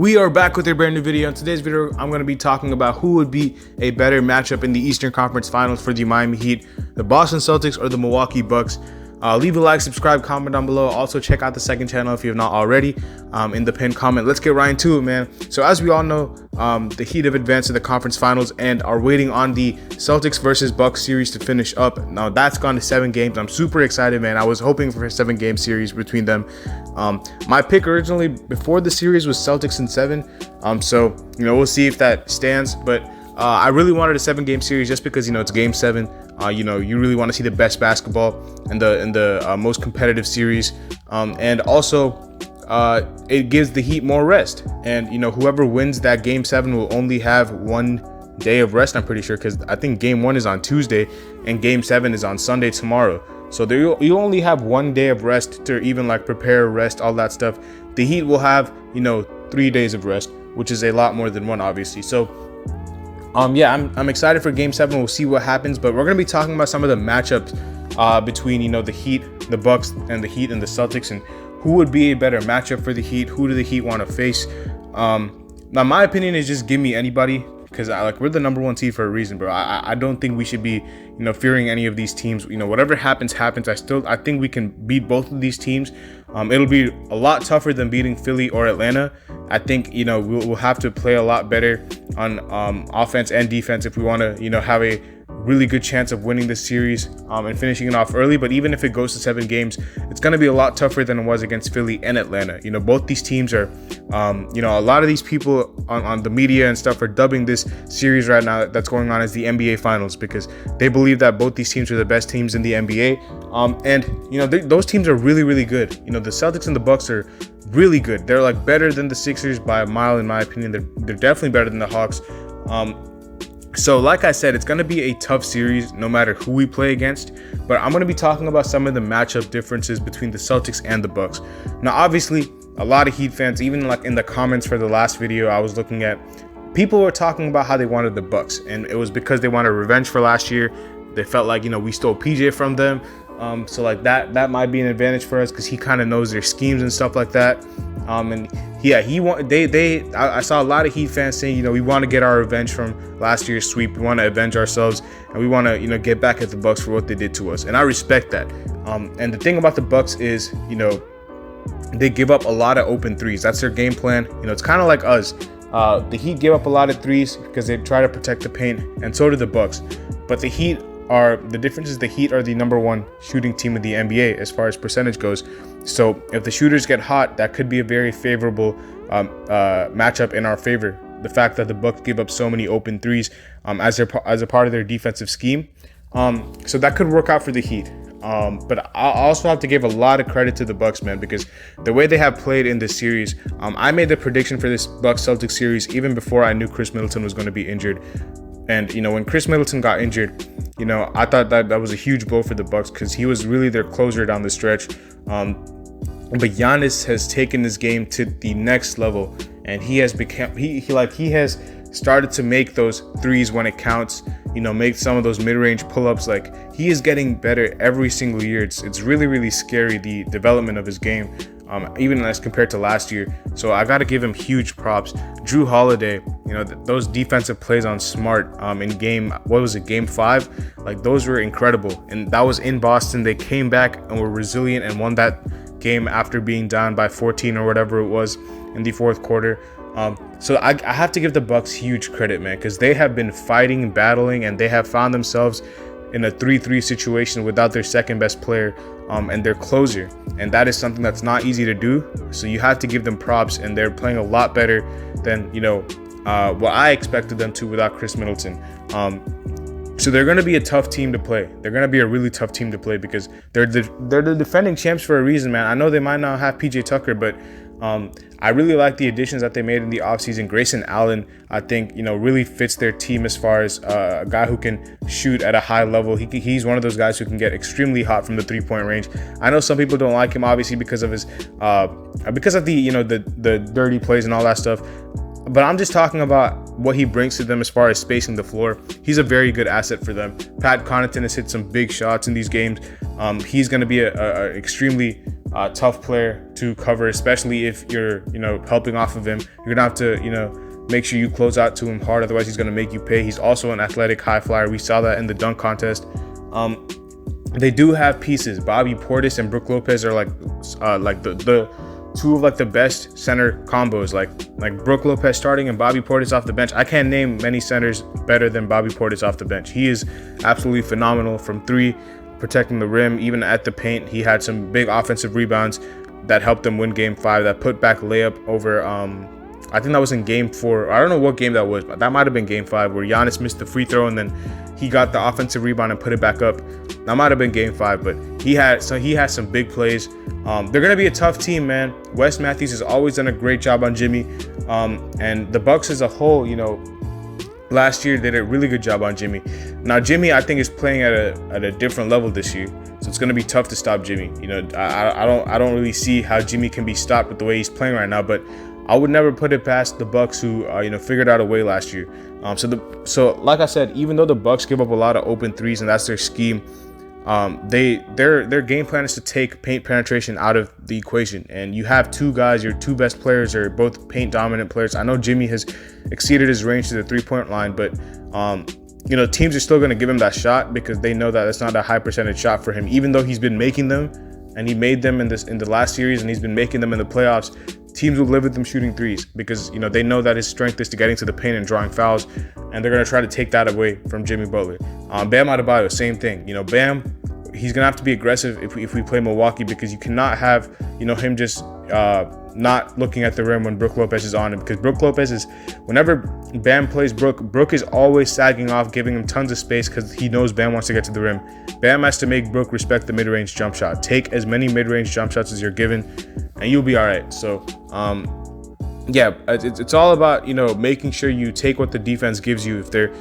We are back with a brand new video. In today's video, I'm going to be talking about who would be a better matchup in the Eastern Conference Finals for the Miami Heat, the Boston Celtics, or the Milwaukee Bucks. Leave a like, subscribe, comment down below. Also, check out the second channel if you have not already in the pinned comment. Let's get right into it, man. So as we all know, the Heat have advanced to the conference finals and are waiting on the Celtics versus Bucks series to finish up. Now, that's gone to 7 games. I'm super excited, man. I was hoping for a 7-game series between them. My pick originally before the series was Celtics in 7. So, we'll see if that stands. But I really wanted a 7-game series just because, it's game 7. You really want to see the best basketball in the most competitive series, and also it gives the Heat more rest. And whoever wins that game 7 will only have 1 day of rest. I'm pretty sure, because I think game 1 is on Tuesday and game 7 is on Sunday tomorrow. So you only have 1 day of rest to even prepare, rest, all that stuff. The Heat will have 3 days of rest, which is a lot more than 1, obviously. So I'm excited for game 7. We'll see what happens, but we're going to be talking about some of the matchups between the Heat, the Bucks, and the Heat and the Celtics, and who would be a better matchup for the Heat. Who do the Heat want to face? Now my opinion is just give me anybody, because we're the number 1 seed for a reason, bro. I don't think we should be fearing any of these teams. Whatever happens. I think we can beat both of these teams. It'll be a lot tougher than beating Philly or Atlanta. I think we'll have to play a lot better on offense and defense if we want to have a really good chance of winning this series and finishing it off early. But even if it goes to 7 games, it's going to be a lot tougher than it was against Philly and Atlanta. Both these teams are a lot of these people on the media and stuff are dubbing this series right now that's going on as the NBA Finals, because they believe that both these teams are the best teams in the NBA. And those teams are really, really good. The Celtics and the Bucks are really good. They're better than the Sixers by a mile, in my opinion. They're definitely better than the Hawks. So like I said, it's going to be a tough series no matter who we play against, but I'm going to be talking about some of the matchup differences between the Celtics and the Bucks. Now, obviously, a lot of Heat fans, even in the comments for the last video I was looking at, people were talking about how they wanted the Bucks, and it was because they wanted revenge for last year. They felt like, we stole PJ from them. So that might be an advantage for us because he kind of knows their schemes and stuff like that. I saw a lot of Heat fans saying, we want to get our revenge from last year's sweep. We want to avenge ourselves, and we want to, get back at the Bucks for what they did to us. And I respect that. And the thing about the Bucks is, they give up a lot of open threes. That's their game plan. It's kind of like us. The Heat give up a lot of threes because they try to protect the paint, and so do the Bucks. But the difference is the Heat are the number 1 shooting team in the NBA as far as percentage goes. So if the shooters get hot, that could be a very favorable matchup in our favor. The fact that the Bucks give up so many open threes as a part of their defensive scheme. So that could work out for the Heat. But I also have to give a lot of credit to the Bucks, man, because the way they have played in this series, I made the prediction for this Bucks-Celtics series even before I knew Chris Middleton was going to be injured. And, when Chris Middleton got injured, I thought that was a huge blow for the Bucks because he was really their closer down the stretch. But Giannis has taken this game to the next level, and he has become he has started to make those threes when it counts. Make some of those mid-range pull-ups. He is getting better every single year. It's really, really scary, the development of his game, even as compared to last year. So I got to give him huge props. Drew Holiday, those defensive plays on Smart in game 5? Those were incredible. And that was in Boston. They came back and were resilient and won that game after being down by 14 or whatever it was in the 4th quarter. So I have to give the Bucks huge credit, man, because they have been fighting, battling, and they have found themselves in a 3-3 situation without their second best player and their closer. And that is something that's not easy to do. So you have to give them props, and they're playing a lot better than, what I expected them to without Chris Middleton. So they're going to be a tough team to play. They're going to be a really tough team to play because they're the defending champs for a reason, man. I know they might not have PJ Tucker, but I really like the additions that they made in the offseason. Grayson Allen, I think, really fits their team as far as a guy who can shoot at a high level. He's one of those guys who can get extremely hot from the 3-point range. I know some people don't like him, obviously, because of his the dirty plays and all that stuff. But I'm just talking about what he brings to them as far as spacing the floor. He's a very good asset for them. Pat Connaughton has hit some big shots in these games. He's going to be a extremely tough player to cover, especially if you're, helping off of him. You're gonna have to, make sure you close out to him hard. Otherwise, he's gonna make you pay. He's also an athletic high flyer. We saw that in the dunk contest. They do have pieces. Bobby Portis and Brook Lopez are like the two of like the best center combos. Like Brook Lopez starting and Bobby Portis off the bench. I can't name many centers better than Bobby Portis off the bench. He is absolutely phenomenal from three, protecting the rim, even at the paint. He had some big offensive rebounds that helped them win Game 5. That put back layup over. I think that was in Game 4. I don't know what game that was, but that might have been Game 5 where Giannis missed the free throw and then he got the offensive rebound and put it back up. That might have been Game 5, but he had some big plays. They're gonna be a tough team, man. Wes Matthews has always done a great job on Jimmy, and the Bucks as a whole, last year did a really good job on Jimmy. Now Jimmy, I think, is playing at a different level this year, so it's gonna be tough to stop Jimmy. I don't really see how Jimmy can be stopped with the way he's playing right now, but I would never put it past the Bucks, who figured out a way last year. So like I said, even though the Bucks give up a lot of open threes and that's their scheme, their game plan is to take paint penetration out of the equation. And you have two guys, your two best players are both paint dominant players. I know Jimmy has exceeded his range to the 3-point line, but teams are still going to give him that shot because they know that it's not a high percentage shot for him, even though he's been making them, and he made them in the last series, and he's been making them in the playoffs. Teams will live with him shooting threes because they know that his strength is to getting to the paint and drawing fouls, and they're going to try to take that away from Jimmy Butler. Bam Adebayo, same thing. Bam, he's going to have to be aggressive if we play Milwaukee, because you cannot have him just not looking at the rim when Brook Lopez is on him, because Brook Lopez is, whenever Bam plays Brook is always sagging off, giving him tons of space because he knows Bam wants to get to the rim. Bam has to make Brook respect the mid-range jump shot. Take as many mid-range jump shots as you're given, and you'll be all right. So, it's all about, making sure you take what the defense gives you. If they're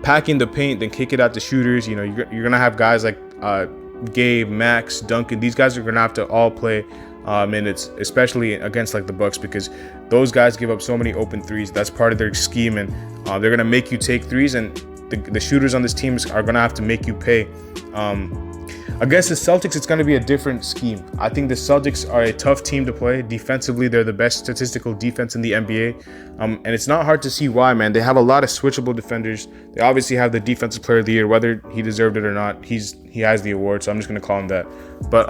packing the paint, then kick it out to shooters. You're going to have guys like Gabe, Max, Duncan. These guys are going to have to all play minutes, especially against like the Bucks, because those guys give up so many open threes. That's part of their scheme, and they're going to make you take threes, and the shooters on this team are going to have to make you pay. Against the Celtics, it's going to be a different scheme. I think the Celtics are a tough team to play. Defensively, they're the best statistical defense in the NBA. And it's not hard to see why, man. They have a lot of switchable defenders. They obviously have the Defensive Player of the Year, whether he deserved it or not. He has the award, so I'm just going to call him that. But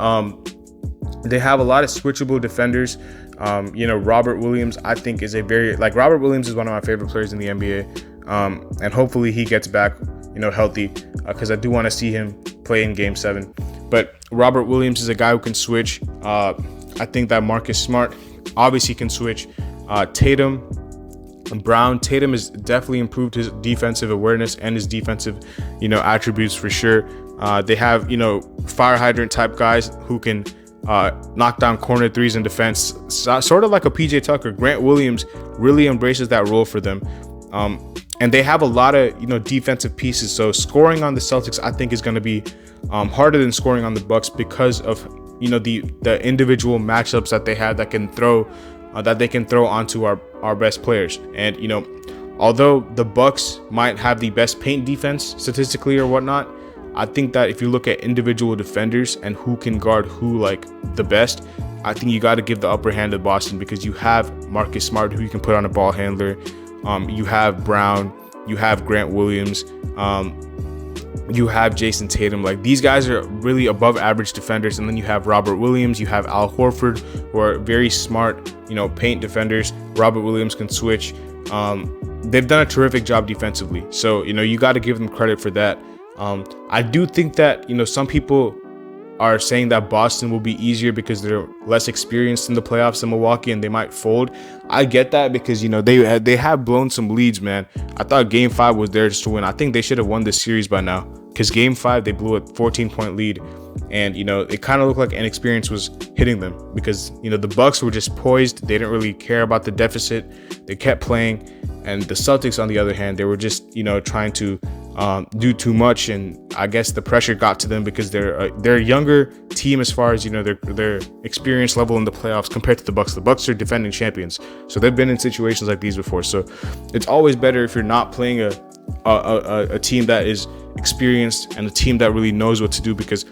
they have a lot of switchable defenders. Robert Williams, I think, is Robert Williams is one of my favorite players in the NBA. And hopefully he gets back, healthy, because I do want to see him play in Game 7. But Robert Williams is a guy who can switch. I think that Marcus Smart obviously can switch. Tatum and Brown. Tatum has definitely improved his defensive awareness and his defensive, attributes for sure. They have, fire hydrant type guys who can knock down corner threes in defense, sort of like a PJ Tucker. Grant Williams really embraces that role for them. And they have a lot of, defensive pieces. So scoring on the Celtics, I think, is going to be harder than scoring on the Bucks because of, the individual matchups that they have that they can throw onto our best players. And, although the Bucks might have the best paint defense statistically or whatnot, I think that if you look at individual defenders and who can guard who like the best, I think you got to give the upper hand to Boston, because you have Marcus Smart, who you can put on a ball handler. You have Brown, you have Grant Williams, you have Jason Tatum. Like, these guys are really above average defenders. And then you have Robert Williams, you have Al Horford, who are very smart, paint defenders. Robert Williams can switch. They've done a terrific job defensively. So, you got to give them credit for that. I do think that, some people are saying that Boston will be easier because they're less experienced in the playoffs than Milwaukee and they might fold. I get that because, they have blown some leads, man. I thought Game 5 was theirs to win. I think they should have won this series by now, because Game 5, they blew a 14-point lead. And, it kind of looked like inexperience was hitting them because, the Bucks were just poised. They didn't really care about the deficit. They kept playing. And the Celtics, on the other hand, they were just, trying to do too much, and I guess the pressure got to them because they're a younger team as far as their experience level in the playoffs compared to the Bucks. The Bucks are defending champions, so they've been in situations like these before. So it's always better if you're not playing a team that is experienced and a team that really knows what to do, because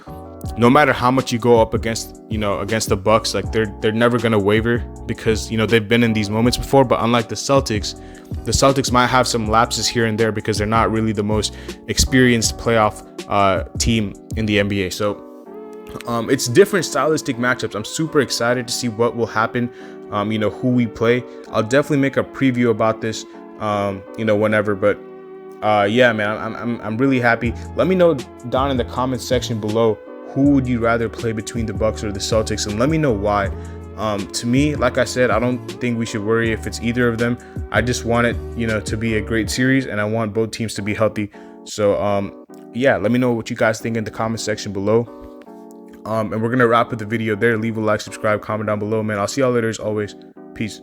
no matter how much you go up against, against the Bucks, like they're never gonna waver, because they've been in these moments before. But unlike the Celtics might have some lapses here and there because they're not really the most experienced playoff team in the NBA. So it's different stylistic matchups. I'm super excited to see what will happen. Who we play. I'll definitely make a preview about this, whenever. But yeah, man, I'm really happy. Let me know down in the comments section below, who would you rather play between the Bucks or the Celtics, and let me know why. To me, like I said, I don't think we should worry if it's either of them. I just want it, to be a great series, and I want both teams to be healthy. So yeah, let me know what you guys think in the comment section below. And we're gonna wrap up the video there. Leave a like, subscribe, comment down below, man. I'll see y'all later as always. Peace.